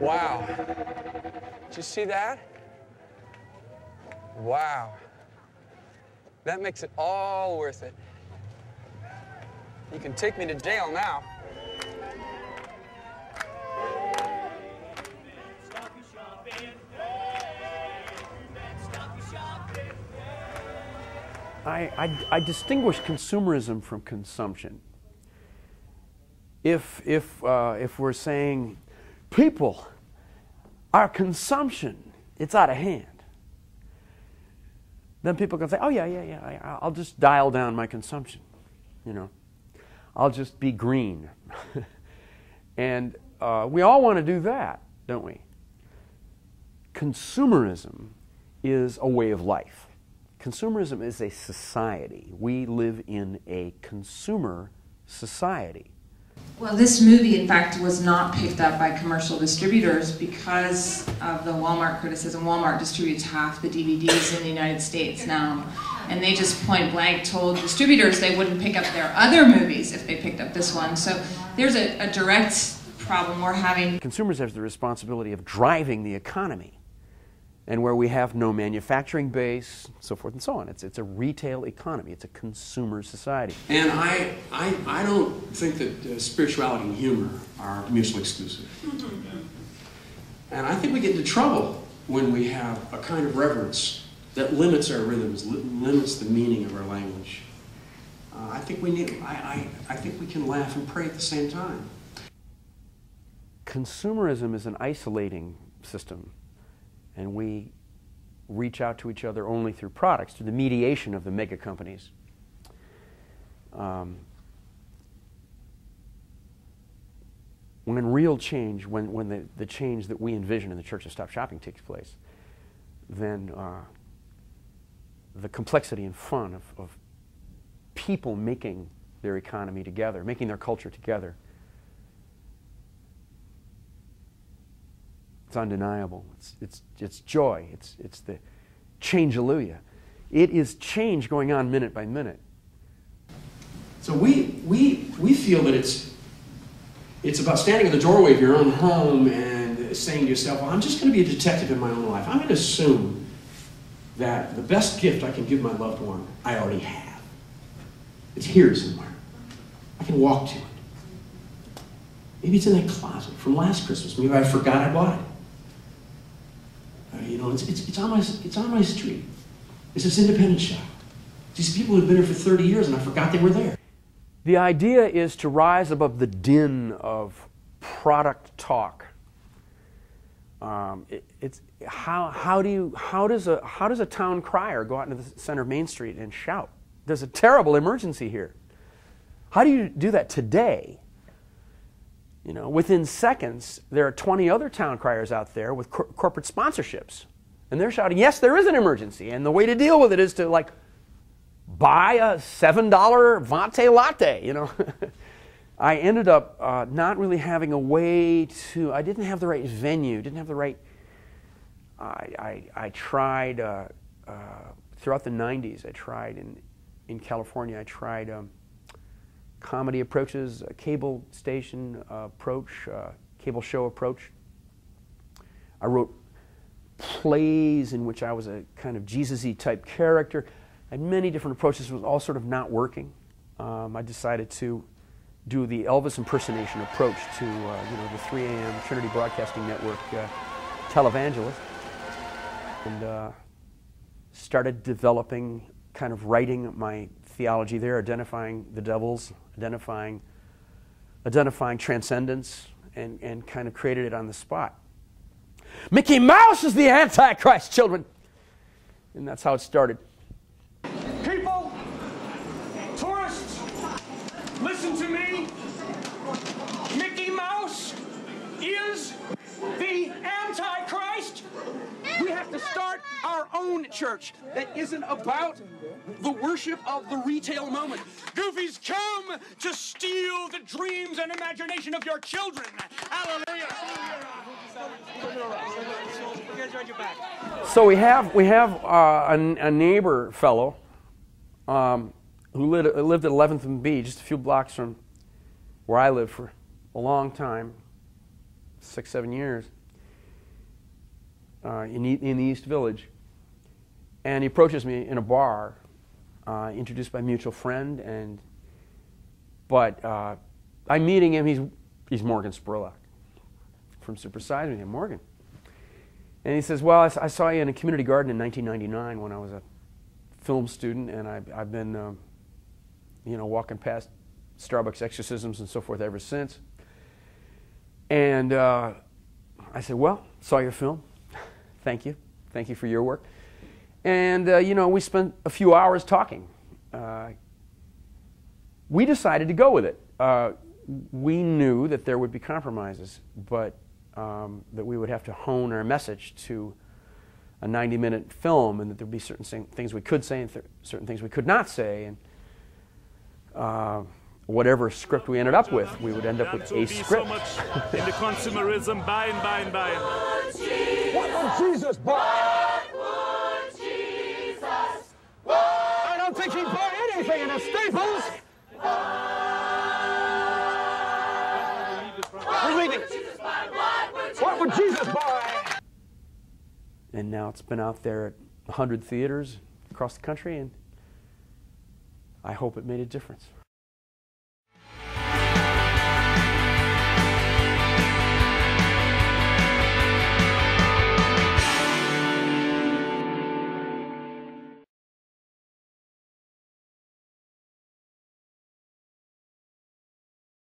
Wow. Did you see that? Wow. That makes it all worth it. You can take me to jail now. I distinguish consumerism from consumption. If we're saying people, our consumption, it's out of hand, then people can say, oh yeah, I'll just dial down my consumption, you know. I'll just be green. And we all want to do that, don't we? Consumerism is a way of life. Consumerism is a society. We live in a consumer society. Well, this movie, in fact, was not picked up by commercial distributors because of the Walmart criticism. Walmart distributes half the DVDs in the United States now, and they just point blank told distributors they wouldn't pick up their other movies if they picked up this one. So there's a direct problem we're having. Consumers have the responsibility of driving the economy, and where we have no manufacturing base, so forth and so on. It's a retail economy. It's a consumer society. And I don't think that spirituality and humor are mutually exclusive. And I think we get into trouble when we have a kind of reverence that limits our rhythms, limits the meaning of our language. I think we can laugh and pray at the same time. Consumerism is an isolating system, and we reach out to each other only through products, through the mediation of the mega companies. When real change, when the change that we envision in the Church of Stop Shopping takes place, then the complexity and fun of people making their economy together, making their culture together, it's undeniable. It's joy. It's the change-alleluia. It is change going on minute by minute. So we feel that it's about standing in the doorway of your own home and saying to yourself, well, I'm just going to be a detective in my own life. I'm going to assume that the best gift I can give my loved one, I already have. It's here somewhere. I can walk to it. Maybe it's in that closet from last Christmas. Maybe I forgot I bought it. You know, it's on my street. It's this independent shop. These people have been here for 30 years and I forgot they were there. The idea is to rise above the din of product talk. How does a town crier go out into the center of Main Street and shout? There's a terrible emergency here. How do you do that today? You know, within seconds, there are 20 other town criers out there with corporate sponsorships. And they're shouting, yes, there is an emergency. And the way to deal with it is to, like, buy a $7 Vante latte, you know. I ended up not really having a way to, I didn't have the right venue, didn't have the right, I tried, throughout the 90s, I tried in California, I tried comedy approaches, a cable station approach, cable show approach. I wrote plays in which I was a kind of Jesus-y type character. I had many different approaches. It was all sort of not working. I decided to do the Elvis impersonation approach to the 3 a.m. Trinity Broadcasting Network televangelist, and started developing, kind of writing my theology there, identifying the devils, identifying transcendence, and kind of created it on the spot. Mickey Mouse is the Antichrist, children! And that's how it started. People, tourists, listen to me. Mickey Mouse is the Antichrist. We have to start our own church that isn't about the worship of the retail moment. Goofy's come to steal the dreams and imagination of your children. Hallelujah. So we have a neighbor fellow who lived at 11th and B, just a few blocks from where I lived for a long time, 6-7 years. in the East Village. And he approaches me in a bar, introduced by a mutual friend, but I'm meeting him. He's Morgan Spurlock from Super Size Me. I'm Morgan. And he says, well, I saw you in a community garden in 1999 when I was a film student, and I've been walking past Starbucks exorcisms and so forth ever since. And I said, well, saw your film. Thank you. Thank you for your work. And, we spent a few hours talking. We decided to go with it. We knew that there would be compromises, but that we would have to hone our message to a 90-minute film, and that there would be certain things we could say and certain things we could not say. And whatever script we ended up with, we would end up with a script. So much in the consumerism, buying. What would Jesus buy? What would Jesus buy? I don't think he'd buy anything in a Staples. We're leaving. What would Jesus buy? And now it's been out there at 100 theaters across the country, and I hope it made a difference.